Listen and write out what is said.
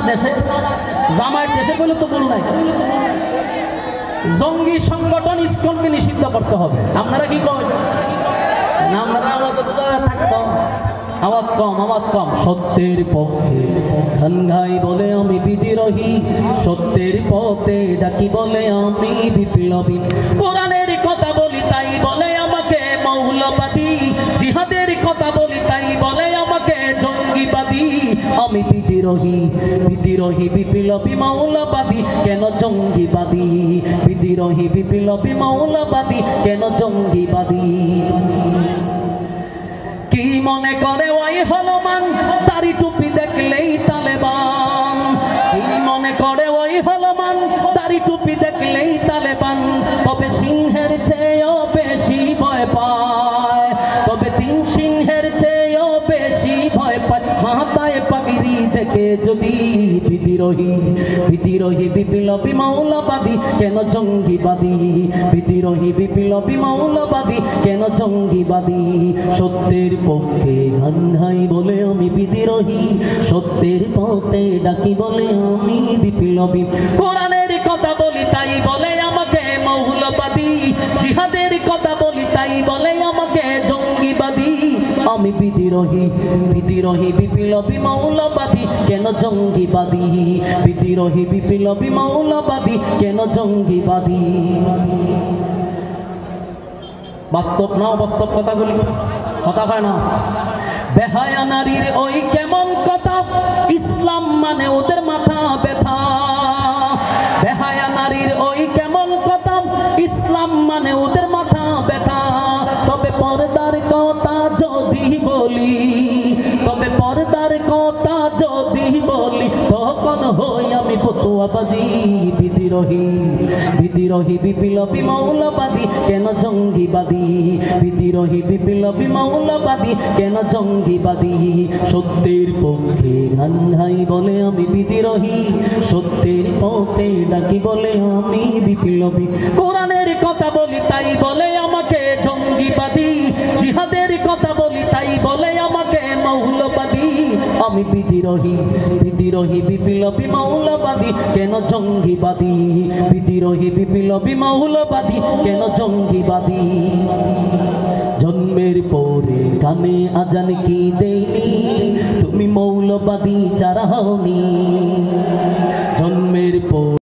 দেশে জামায়াত দেশে বলে তো বল নাই জঙ্গি সংগঠন ইসকনকে নিষিদ্ধ করতে হবে। আপনারা কি করেন না? আপনারা আওয়াজ বোঝা থাকতো, আওয়াজ কম। সত্যের পক্ষে গান গাই বলে আমি বিদ্রোহী, সত্যের পথে ডাকি বলে আমি বিপ্লবী। কোরআনের কথা বলি তাই বলে আমাকে মৌলবাদী, জিহাদের কথা বলি তাই বলে আমাকে জঙ্গিবাদী। আমি বিদ্রোহী বিপ্লবী মৌলবাদী, কেন জঙ্গিবাদী? বিদ্রোহী বিপ্লবী মৌলবাদী, কেন জঙ্গিবাদী? কি মনে করে ওই হলমান, দাড়ি টুপি দেখলেই তালেবান? কি মনে করে ওই হলমান, দাড়ি টুপি দেখলেই তালেবান? তবে সিংহের চেয়েও বেশি ভয় পায়, তবে তিন সিংহের চেয়েও বেশি ভয় পায় মাথায় পাগড়ি দেখে যদি বিদ্রোহী বিপ্লবী মৌলবাদী, কেন জঙ্গিবাদী? বিদ্রোহী বিপ্লবী মৌলবাদী, কেন জঙ্গিবাদী? সত্যের পক্ষে গান গাই বলে আমি বিদ্রোহী, সত্যের পথে ডাকি বলে আমি বিপ্লবী। কোরআনের কথা বলি তাই বলে আমাকে মৌলবাদী, জিহাদের কথা বলি তাই বলে আমাকে জঙ্গিবাদী। আমি বিদ্রোহী বিপ্লবী মৌলবাদী, কেন জঙ্গিবাদী? বিদ্রোহী বিপ্লবী মৌলবাদী, কেন জঙ্গিবাদী? বাস্তব না বাস্তব কথাগুলি কথা হয় না? বেহায়া নারীর ওই কেমন কথা, ইসলাম মানে ওদের মাথা ব্যথা। বেহায়া নারীর ওই কেমন কথা, ইসলাম মানে ওদের মাথা ব্যথা। তবে পর্দার কথা যদি বলি, তবে পর্দার কথা যদি বলি, তখন হই আমি ফতুয়াবাদী। বিদ্রোহী বিপ্লবী মৌলবাদী, কেন জঙ্গিবাদী? বিদ্রোহী বিপ্লবী মৌলবাদী, কেন জঙ্গিবাদী? সত্যের পক্ষে গান গাই বলে আমি বিদ্রোহী, সত্যের পথে ডাকি বলে আমি বিপ্লবী। কোরআনের কথা বলি তাই বলে আমাকে জঙ্গিবাদী, জিহাদের কথা বলি তাই বলে আমাকে মৌলবাদী। আমি বিদ্রোহী বিপ্লবী মৌলবাদী, কেন জঙ্গিবাদী? বিদ্রোহী বিপ্লবী মৌলবাদী, কেন জঙ্গিবাদী? জন্মের পরে কানে আজান কি দেইনি, তুমি মৌলবাদী যারা হওনি। জন্মের পর